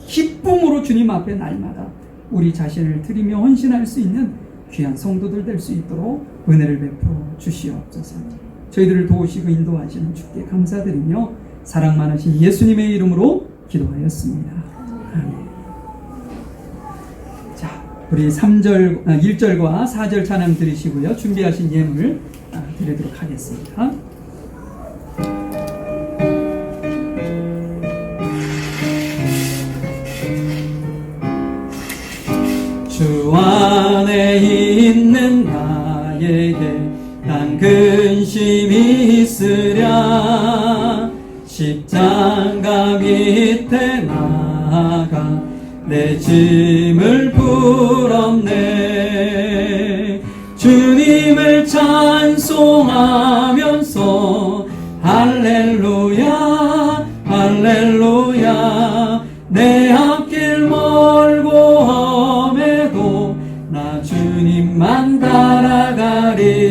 S1: 기쁨으로 주님 앞에 날마다 우리 자신을 드리며 헌신할 수 있는 귀한 성도들 될 수 있도록 은혜를 베풀어 주시옵소서. 저희들을 도우시고 인도하시는 주께 감사드리며 사랑 많으신 예수님의 이름으로 기도하였습니다. 아멘. 자, 우리 1절과 4절 찬양 드리시고요. 준비하신 예물 드리도록 하겠습니다.
S3: 주 안에 있는 나에게 난 근심이 있으랴. 십자가 밑에 나아가 내 짐을 풀었네. 주님을 찬송하면서 할렐루야 할렐루야. 내 앞길 멀고 험해도 나 주님만 따라가리.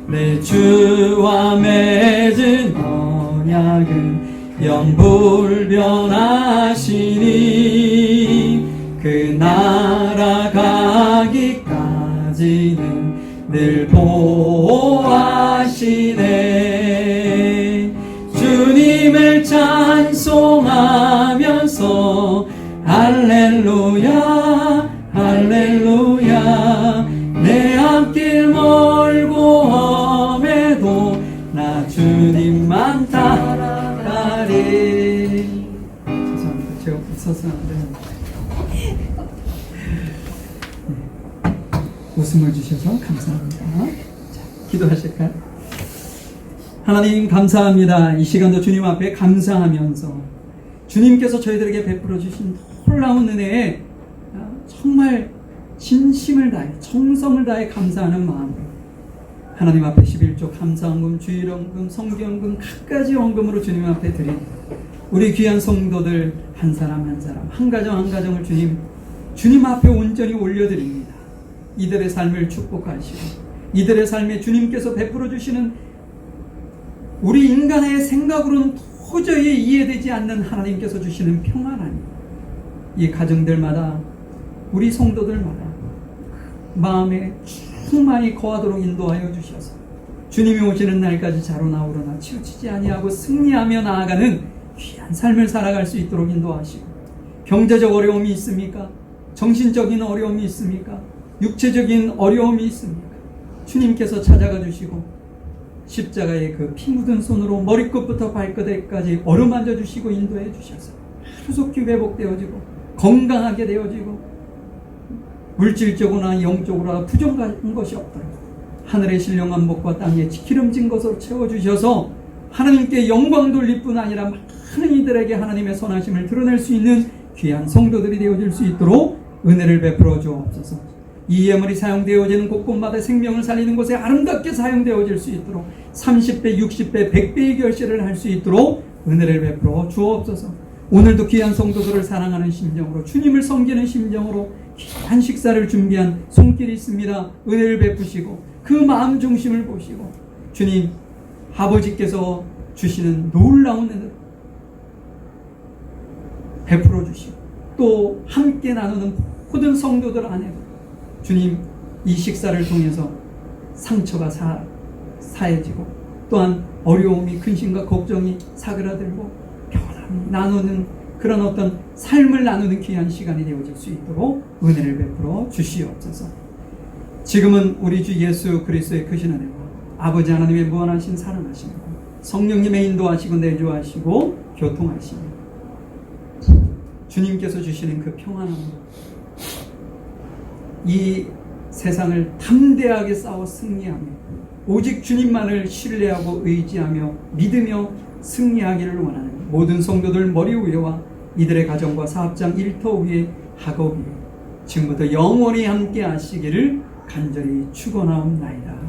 S3: 내 주와 맺은 언약은 영불변하시니 그 나라 가기까지는 늘 보호하시네. 주님을 찬송하면서 할렐루야 할렐루야. 내 앞길 멀고 험해도 나 주님만 따라가리.
S1: 죄송합니다. 제가 웃어서 안 되는데. 웃음을 주셔서 감사합니다. 자, 기도하실까요? 하나님 감사합니다. 이 시간도 주님 앞에 감사하면서 주님께서 저희들에게 베풀어 주신 놀라운 은혜에 정말 진심을 다해 정성을 다해 감사하는 마음으로 하나님 앞에 11조 감사헌금, 주일헌금, 성경헌금 각가지 헌금으로 주님 앞에 드린 우리 귀한 성도들 한 사람 한 사람, 한 가정 한 가정을 주님 앞에 온전히 올려드립니다. 이들의 삶을 축복하시고 이들의 삶에 주님께서 베풀어 주시는 우리 인간의 생각으로는 도저히 이해되지 않는 하나님께서 주시는 평안 아니, 이 가정들마다 우리 성도들마다 마음에 충만히 거하도록 인도하여 주셔서 주님이 오시는 날까지 자로나오로나 치우치지 아니하고 승리하며 나아가는 귀한 삶을 살아갈 수 있도록 인도하시고, 경제적 어려움이 있습니까? 정신적인 어려움이 있습니까? 육체적인 어려움이 있습니까? 주님께서 찾아가 주시고 십자가의 그 피 묻은 손으로 머리끝부터 발끝까지 어루만져 주시고 인도해 주셔서 하루속히 회복되어지고 건강하게 되어지고 물질적으로나 영적으로나 부족한 것이 없도록 하늘의 신령한 복과 땅의 기름진 것으로 채워주셔서 하나님께 영광 돌릴 뿐 아니라 많은 이들에게 하나님의 선하심을 드러낼 수 있는 귀한 성도들이 되어질 수 있도록 은혜를 베풀어 주옵소서. 이 예물이 사용되어지는 곳곳마다 생명을 살리는 곳에 아름답게 사용되어질 수 있도록 30배, 60배, 100배의 결실을 할 수 있도록 은혜를 베풀어 주옵소서. 오늘도 귀한 성도들을 사랑하는 심정으로, 주님을 섬기는 심정으로 귀한 식사를 준비한 손길이 있습니다. 은혜를 베푸시고 그 마음 중심을 보시고 주님, 아버지께서 주시는 놀라운 은혜를 베풀어 주시고 또 함께 나누는 모든 성도들 안에도 주님, 이 식사를 통해서 상처가 사해지고 또한 어려움이, 근심과 걱정이 사그라들고 평안함이 나누는 그런 어떤 삶을 나누는 귀한 시간이 되어질 수 있도록 은혜를 베풀어 주시옵소서. 지금은 우리 주 예수 그리스도의 크신 은혜와 아버지 하나님의 무한하신 사랑하심과 성령님의 인도하시고 내주하시고 교통하시며 주님께서 주시는 그 평안함으로 이 세상을 담대하게 싸워 승리하며 오직 주님만을 신뢰하고 의지하며 믿으며 승리하기를 원하는 모든 성도들 머리 위에와 이들의 가정과 사업장 일터 위에 학업 위에 지금부터 영원히 함께 하시기를 간절히 축원하옵나이다.